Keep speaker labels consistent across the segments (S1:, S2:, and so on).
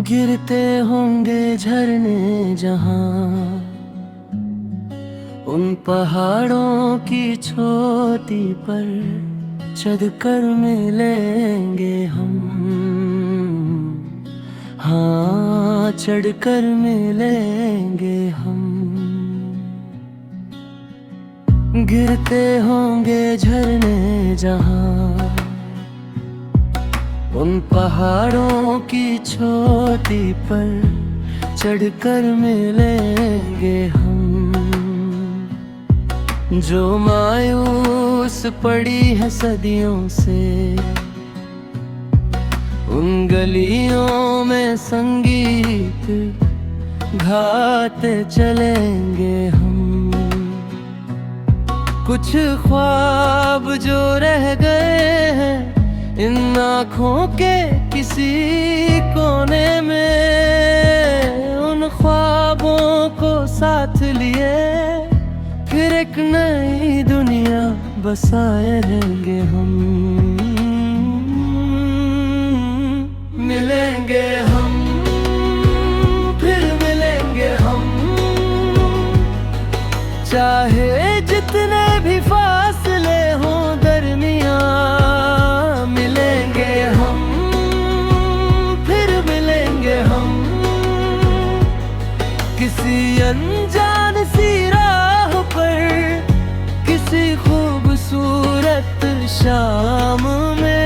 S1: गिरते होंगे झरने जहां उन पहाड़ों की चोटी पर चढ़कर मिलेंगे हम। हाँ, चढ़कर मिलेंगे हम। गिरते होंगे झरने जहां उन पहाड़ों की चोटी पर चढ़कर मिलेंगे हम। जो मायूस पड़ी है सदियों से उन गलियों में संगीत गाते चलेंगे हम। कुछ ख्वाब जो रह गए हैं इन आँखों के किसी कोने में, उन ख्वाबों को साथ लिए फिर एक नई दुनिया बसाए रहेंगे हम। मिलेंगे हम, फिर मिलेंगे हम, चाहे जितने भी फासले हों दरमियां। मिलेंगे हम, फिर मिलेंगे हम, किसी अनजान सी राह पर, किसी खूबसूरत शाम में।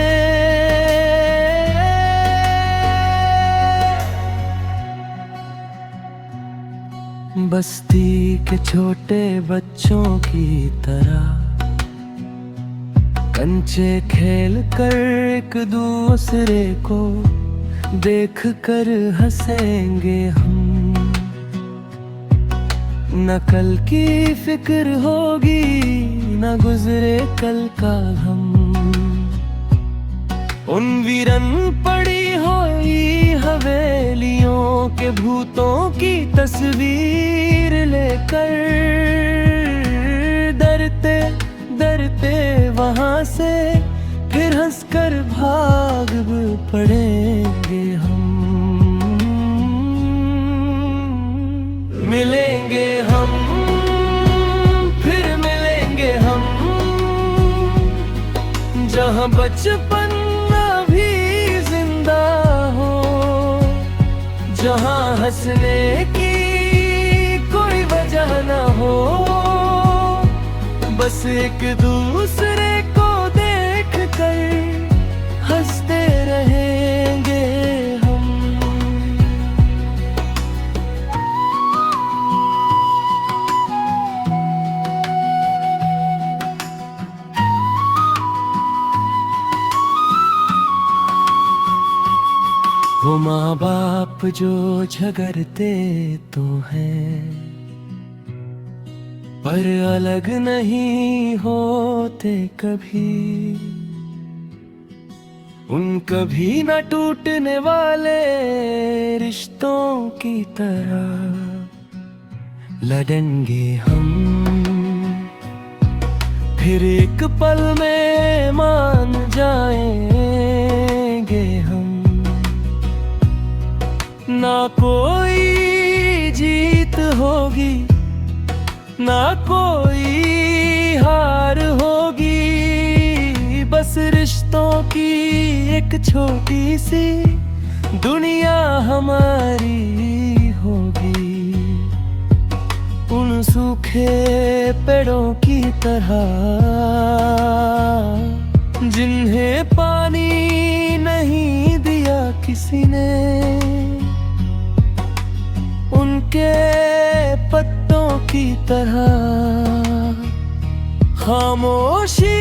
S1: बस्ती के छोटे बच्चों की तरह कंचे खेल कर एक दूसरे को देख कर हंसेंगे हम। न कल की फिक्र होगी न गुजरे कल का हम। उन वीरन पड़ी हुई हवेलियों के भूतों की तस्वीर लेकर डरते डरते वहां से फिर हंसकर भाग पड़ेंगे हम। मिलेंगे हम, फिर मिलेंगे हम, जहां बचपन अभी जिंदा हो, जहां हंसने की कोई वजह न हो, बस एक दूसरे को देख कर हंसते रहेंगे हम। वो माँ बाप जो झगड़ते तो हैं पर अलग नहीं होते कभी। उन कभी न टूटने वाले रिश्तों की तरह लड़ेंगे हम। फिर एक पल में मान जाएंगे हम। ना कोई जीत होगी ना कोई हार होगी, बस रिश्तों की एक छोटी सी दुनिया हमारी होगी। उन सूखे पेड़ों की तरह जिन्हें पानी नहीं दिया किसी ने, उनके पत्तों की तरह खामोशी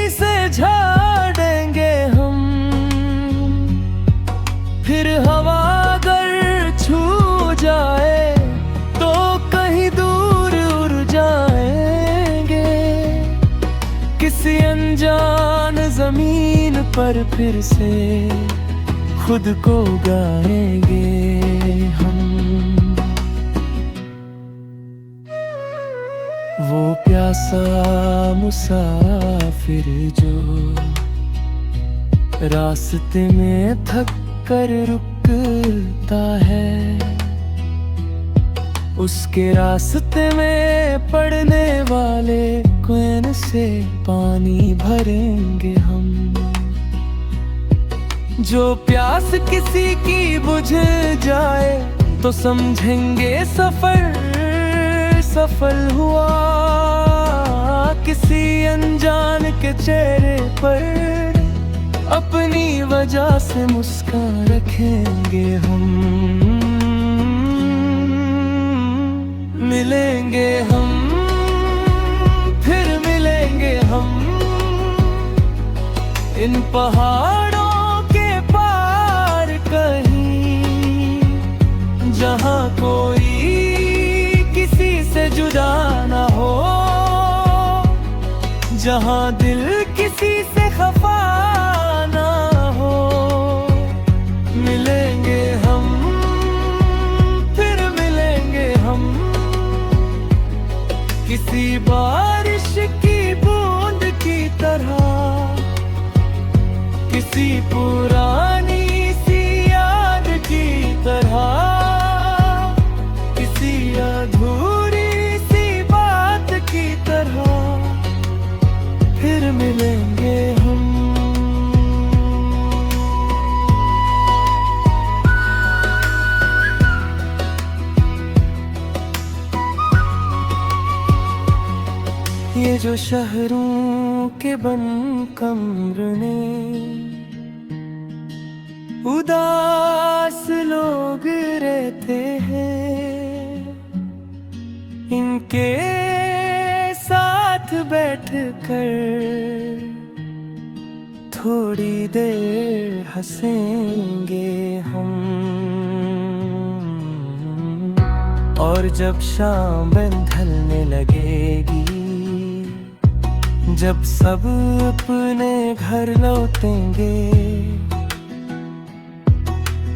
S1: से झाड़ेंगे हम। फिर हवा अगर छू जाए तो कहीं दूर उड़ जाएंगे, किसी अनजान जमीन पर फिर से खुद को गाएंगे हम। वो प्यासा मुसाफिर जो रास्ते में थक कर रुक रुकता है। उसके रास्ते में पड़ने वाले कुएं से पानी भरेंगे हम। जो प्यास किसी की बुझ जाए तो समझेंगे सफर सफल हुआ। किसी अनजान के चेहरे पर अपनी वजह से मुस्कान रखेंगे हम। मिलेंगे हम, फिर मिलेंगे हम इन पहाड़ों के पार कहीं, जहां कोई किसी से जुदा ना हो, जहां दिल किसी से खफा ना हो। मिलेंगे हम, फिर मिलेंगे हम किसी बारिश की बूंद की तरह, किसी पुरानी सी याद की तरह, किसी अधूरी सी बात की तरह फिर मिलेंगे हम। ये जो शहरों के बन कमर ने उदास लोग रहते हैं, इनके साथ बैठकर थोड़ी देर हंसेंगे हम। और जब शाम ढलने लगेगी, जब सब अपने घर लौटेंगे,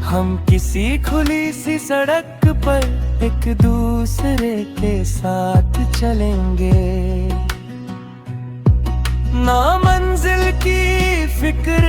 S1: हम किसी खुली सी सड़क पर एक दूसरे के साथ चलेंगे। ना मंजिल की फिक्र